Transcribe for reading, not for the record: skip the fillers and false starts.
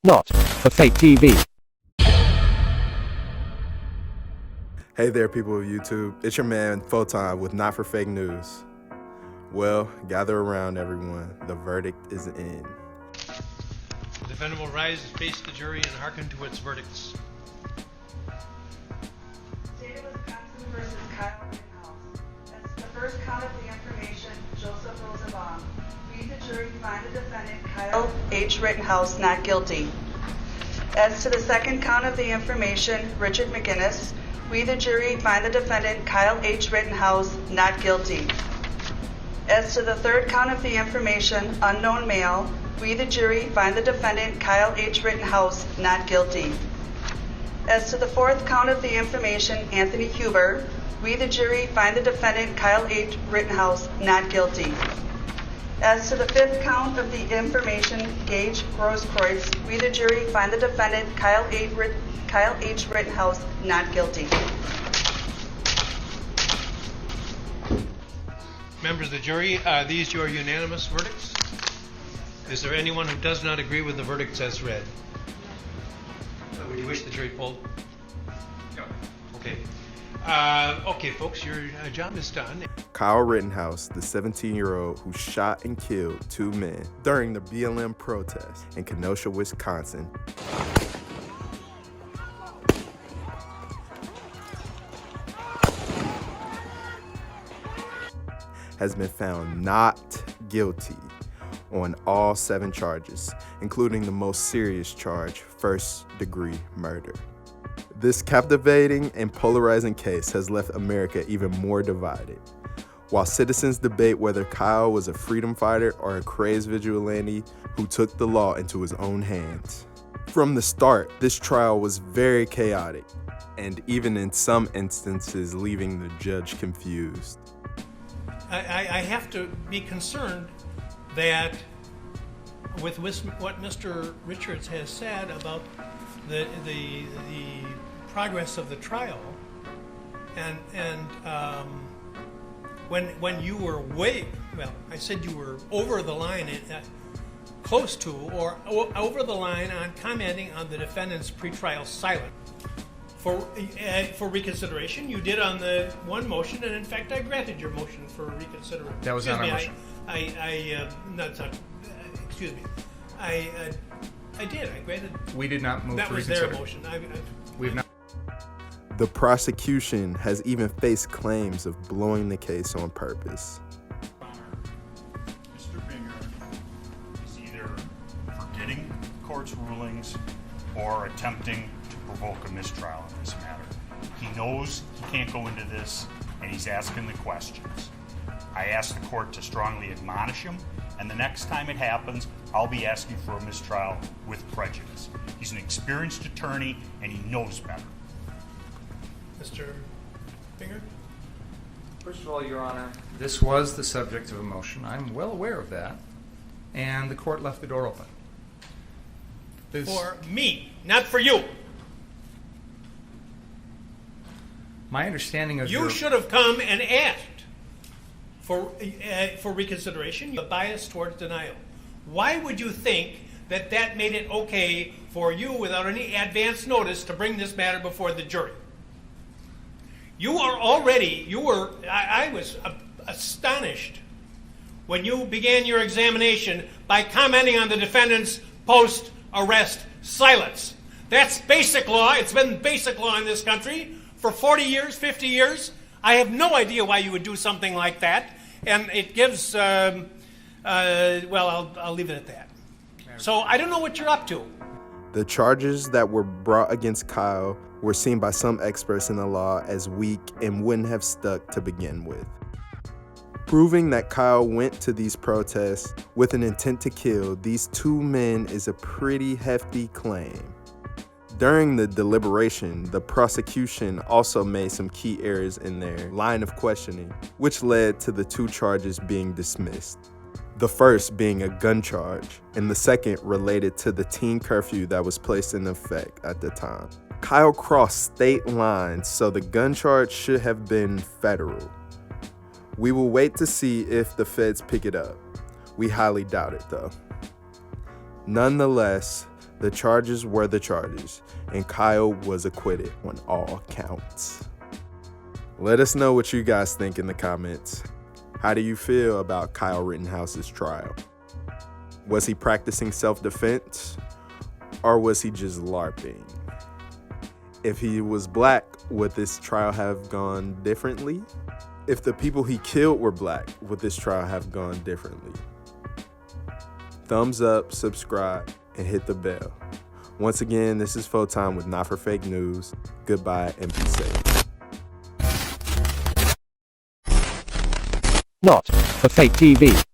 not for fake TV. Hey there, people of YouTube. It's your man, Photon, with Not for Fake News. Well, gather around, everyone. The verdict is in. The defendant will rise, face the jury, and hearken to its verdicts. State of Wisconsin versus Kyle Rittenhouse. As to the first count of the information, Joseph Rosenbaum. We, the jury, find the defendant Kyle H. Rittenhouse not guilty. As to the second count of the information, Richard McGinnis. We, the jury, find the defendant Kyle H. Rittenhouse not guilty. As to the third count of the information, unknown male, we, the jury, find the defendant Kyle H. Rittenhouse not guilty. As to the fourth count of the information, Anthony Huber, we, the jury, find the defendant Kyle H. Rittenhouse not guilty. As to the fifth count of the information, Gage Grosskreutz, we, the jury, find the defendant Kyle H. Rittenhouse not guilty. Members of the jury, are these your unanimous verdicts? Is there anyone who does not agree with the verdicts as read? Would you wish the jury polled? No. Okay. Okay, folks, your job is done. Kyle Rittenhouse, the 17-year-old who shot and killed two men during the BLM protest in Kenosha, Wisconsin, has been found not guilty on all 7 charges, including the most serious charge, first-degree murder. This captivating and polarizing case has left America even more divided. While citizens debate whether Kyle was a freedom fighter or a crazed vigilante who took the law into his own hands. From the start, this trial was very chaotic, and even in some instances leaving the judge confused. I have to be concerned that with what Mr. Richards has said about the progress of the trial, and when you were I said you were over the line, close to or over the line on commenting on the defendant's pretrial silence. For reconsideration, you did on the one motion, and in fact, I granted your motion for reconsideration. That was not our motion. Excuse me. I did. I granted. We did not move that to was reconsider. their motion. We've not. The prosecution has even faced claims of blowing the case on purpose. Mr. Binger is either forgetting the court's rulings or attempting to provoke a mistrial in this matter. He knows he can't go into this, and he's asking the questions. I asked the court to strongly admonish him, and the next time it happens, I'll be asking for a mistrial with prejudice. He's an experienced attorney, and he knows better. Mr. Binger? First of all, Your Honor, this was the subject of a motion. I'm well aware of that, and the court left the door open. For me, not for you. My understanding of You should have come and asked for reconsideration. A bias towards denial. Why would you think that made it okay for you, without any advance notice, to bring this matter before the jury? I was astonished when you began your examination by commenting on the defendant's post-arrest silence. That's basic law. It's been basic law in this country for 40 years, 50 years. I have no idea why you would do something like that. And it gives, I'll leave it at that. So I don't know what you're up to. The charges that were brought against Kyle were seen by some experts in the law as weak and wouldn't have stuck to begin with. Proving that Kyle went to these protests with an intent to kill these two men is a pretty hefty claim. During the deliberation, the prosecution also made some key errors in their line of questioning, which led to the 2 charges being dismissed. The first being a gun charge, and the second related to the teen curfew that was placed in effect at the time. Kyle crossed state lines, so the gun charge should have been federal. We will wait to see if the feds pick it up. We highly doubt it, though. Nonetheless, The charges were the charges, and Kyle was acquitted on all counts. Let us know what you guys think in the comments. How do you feel about Kyle Rittenhouse's trial? Was he practicing self-defense, or was he just LARPing? If he was black, would this trial have gone differently? If the people he killed were black, would this trial have gone differently? Thumbs up, subscribe, and hit the bell. Once again, this is Full Time with Not For Fake News. Goodbye and be safe. Not for Fake TV.